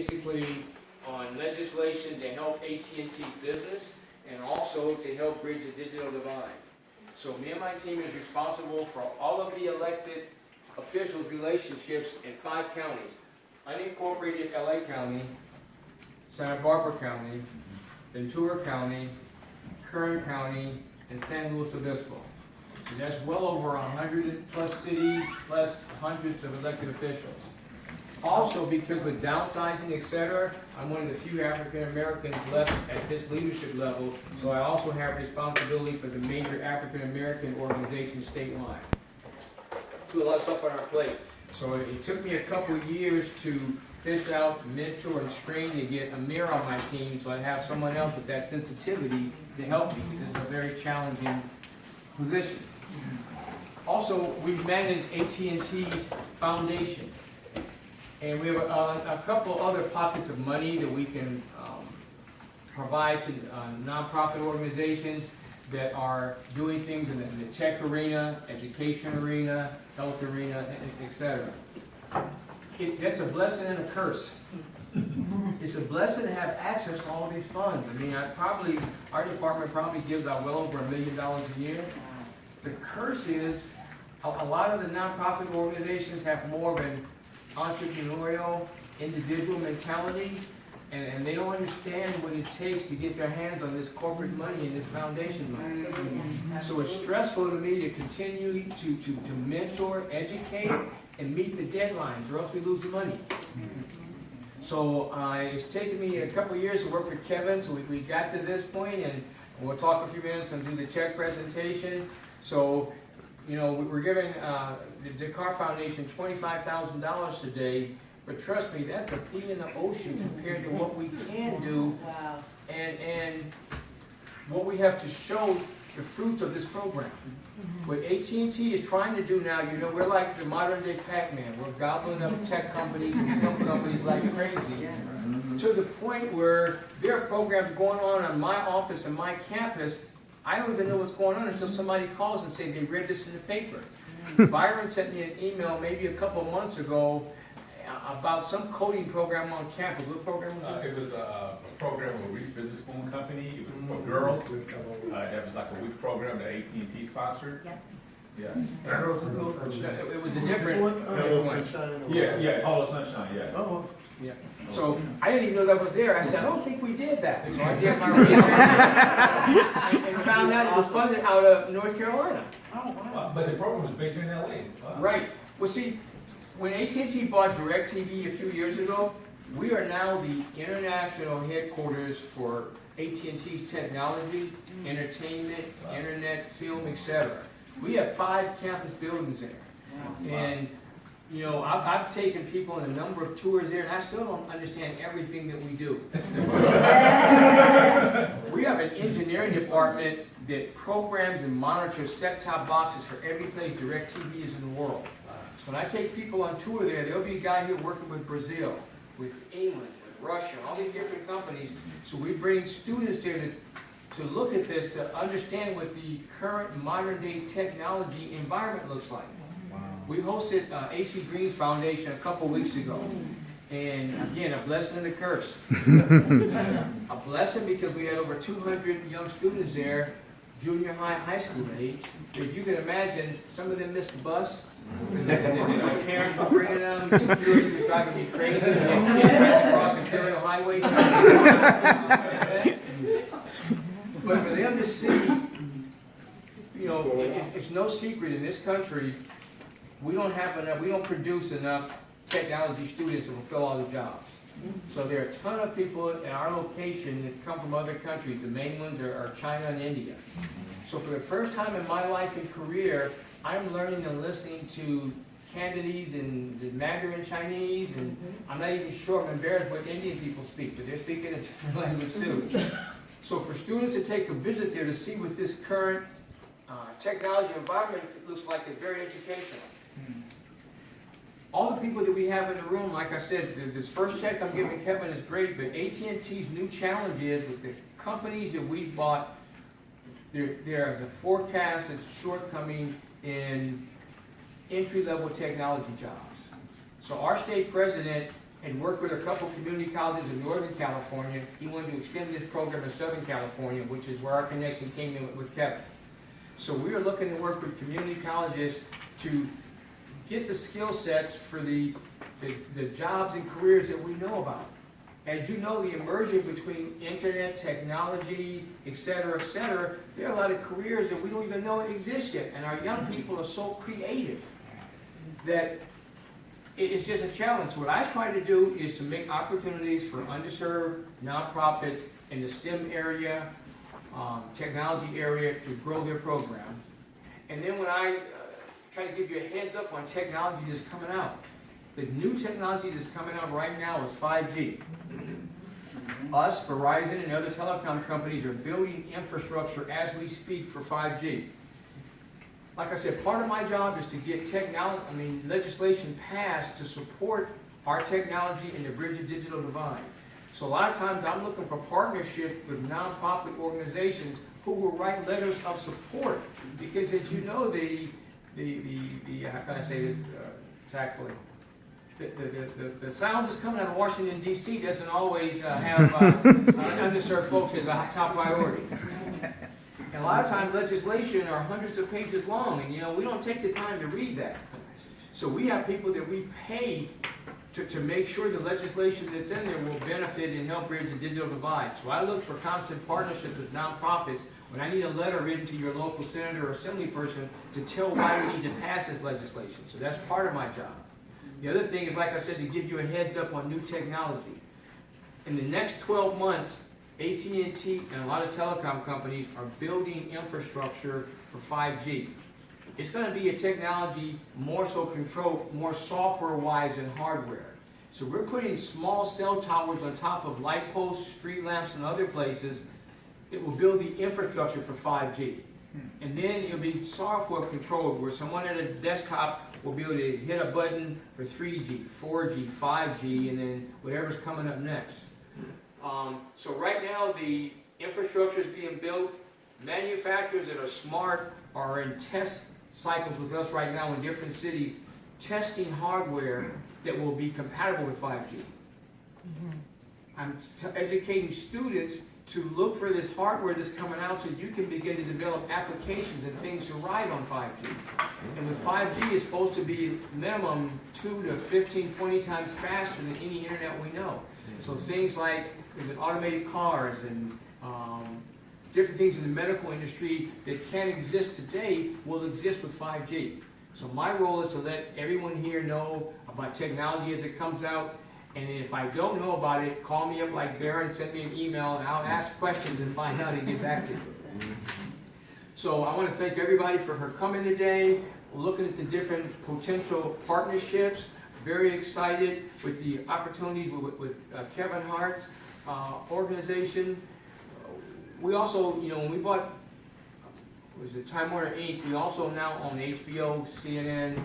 basically on legislation to help AT&T business and also to help bridge the digital divide. So me and my team is responsible for all of the elected officials' relationships in 5 counties. Unincorporated LA County, Santa Barbara County, Ventura County, Kern County, and San Luis Obispo. So that's well over 100 plus cities, plus hundreds of elected officials. Also, because with downsizing, etc., I'm one of the few African Americans left at this leadership level, so I also have responsibility for the major African American organizations statewide. Do a lot of stuff on our plate. So it took me a couple of years to fish out, mentor, and screen to get Amir on my team, so I have someone else with that sensitivity to help me. This is a very challenging position. Also, we manage AT&T's foundation. And we have a couple other pockets of money that we can provide to nonprofit organizations that are doing things in the tech arena, education arena, health arena, etc. That's a blessing and a curse. It's a blessing to have access to all these funds. I mean, our department probably gives out well over $1 million a year. The curse is a lot of the nonprofit organizations have more of an entrepreneurial, individual mentality, and they don't understand what it takes to get their hands on this corporate money and this foundation money. So it's stressful to me to continue to mentor, educate, and meet the deadlines, or else we lose the money. So it's taken me a couple of years to work with Kevin, so we got to this point, and we'll talk a few minutes and do the check presentation. So, you know, we're giving the Dakar Foundation $25,000 today, but trust me, that's a pea in the ocean compared to what we can do. Wow. And what we have to show the fruits of this program. What AT&T is trying to do now, you know, we're like the modern day Pac-Man. We're gobbling up tech companies and film companies like crazy. To the point where there are programs going on my office and my campus. I don't even know what's going on until somebody calls and says they read this in the paper. Byron sent me an email maybe a couple of months ago about some coding program on campus. What program was it? It was a program with Reese Business School Company. It was for girls. That was like a week program that AT&T sponsored. Yep. Yes. Girls and Code? It was a different one. Yeah, Hollow Sunshine, yes. Oh, Yeah. So I didn't even know that was there. I said, I don't think we did that. So I did my research and found out it was funded out of North Carolina. Oh, wow. But the program was based in LA. Wow. Right. Well, see, when AT&T bought DirecTV a few years ago, we are now the international headquarters for AT&T's technology, entertainment, internet, film, etc. We have 5 campus buildings there. And you know, I've taken people on a number of tours there, and I still don't understand everything that we do. We have an engineering department that programs and monitors set-top boxes for every place DirecTV is in the world. So when I take people on tour there, there'll be a guy here working with Brazil, with England, with Russia, all these different companies. So we bring students there to look at this, to understand what the current modern-day technology environment looks like. We hosted AC Green's Foundation a couple weeks ago, and again, a blessing and a curse. A blessing because we had over 200 young students there, junior high, high school age. If you can imagine, some of them missed the bus, my parents were bringing them, security was driving me crazy, and kids ran across the Imperial Highway. But for them to see, you know, it's no secret in this country, we don't produce enough technology students to fulfill all the jobs. So there are a ton of people at our location that come from other countries. The main ones are China and India. So for the first time in my life and career, I'm learning and listening to Cantonese and the Mandarin Chinese, and I'm not even sure, I'm embarrassed what Indian people speak, but they're speaking a different language too. So for students to take a visit there to see what this current technology environment looks like is very educational. All the people that we have in the room, like I said, this first check I'm giving Kevin is great, but AT&T's new challenge is with the companies that we bought, there is a forecasted shortcoming in entry-level technology jobs. So our state president and worked with a couple community colleges in Northern California. He wanted to extend this program to Southern California, which is where our connection came in with Kevin. So we are looking to work with community colleges to get the skill sets for the jobs and careers that we know about. As you know, the immersion between internet, technology, et cetera, there are a lot of careers that we don't even know exist yet. And our young people are so creative that it is just a challenge. So what I try to do is to make opportunities for underserved nonprofits in the STEM area, technology area, to grow their programs. And then when I try to give you a heads up on technology that's coming out, the new technology that's coming out right now is 5G. Us, Verizon, and other telecom companies are building infrastructure as we speak for 5G. Like I said, part of my job is to get legislation passed to support our technology and to bridge the digital divide. So a lot of times I'm looking for partnership with nonprofit organizations who will write letters of support, because as you know, how can I say this tactfully? The sound that's coming out of Washington, D.C. doesn't always have underserved folks as a top priority. And a lot of times legislation are hundreds of pages long, and we don't take the time to read that. So we have people that we pay to make sure the legislation that's in there will benefit and help bridge the digital divide. So I look for constant partnerships with nonprofits when I need a letter written to your local senator or assembly person to tell why we need to pass this legislation. So that's part of my job. The other thing is, like I said, to give you a heads up on new technology. In the next 12 months, AT&T and a lot of telecom companies are building infrastructure for 5G. It's going to be a technology more so controlled, more software-wise than hardware. So we're putting small cell towers on top of light posts, street lamps, and other places that will build the infrastructure for 5G. And then it'll be software controlled, where someone at a desktop will be able to hit a button for 3G, 4G, 5G, and then whatever's coming up next. So right now the infrastructure is being built. Manufacturers that are smart are in test cycles with us right now in different cities, testing hardware that will be compatible with 5G. I'm educating students to look for this hardware that's coming out so you can begin to develop applications and things to ride on 5G. And with 5G, it's supposed to be minimum 2 to 15, 20 times faster than any internet we know. So things like automated cars and different things in the medical industry that can't exist today will exist with 5G. So my role is to let everyone here know about technology as it comes out. And if I don't know about it, call me up like Baron, send me an email, and I'll ask questions and find out and get back to you. So I want to thank everybody for coming today. We're looking at the different potential partnerships. Very excited with the opportunities with Kevin Hart's organization. We also, when we bought, Time Warner Inc., we also now own HBO, CNN,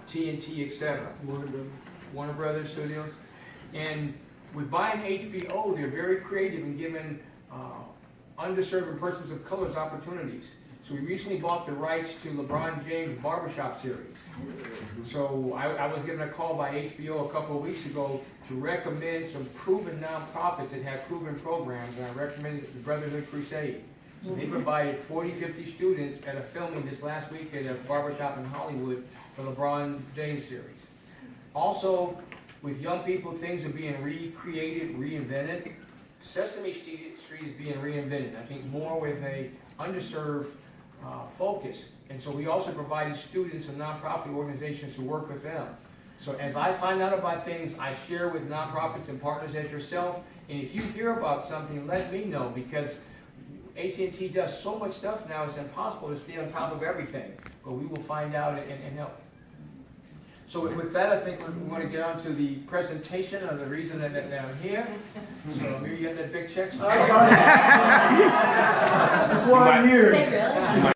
TNT, etc. Warner Brothers Studios. And with buying HBO, they're very creative in giving underserved and persons of color opportunities. So we recently bought the rights to LeBron James' Barbershop series. So I was given a call by HBO a couple of weeks ago to recommend some proven nonprofits that have proven programs, and I recommended the Brotherhood Crusade. So they provided 40, 50 students at a filming this last week at a barbershop in Hollywood for LeBron James series. Also, with young people, things are being recreated, reinvented. Sesame Street is being reinvented, I think more with a underserved focus. And so we also provided students and nonprofit organizations to work with them. So as I find out about things, I share with nonprofits and partners as yourself. And if you hear about something, let me know, because AT&T does so much stuff now, it's impossible to stay on top of everything. But we will find out and help. So with that, I think we want to get on to the presentation of the reason that I'm here. So here you get that big check. That's why I'm here.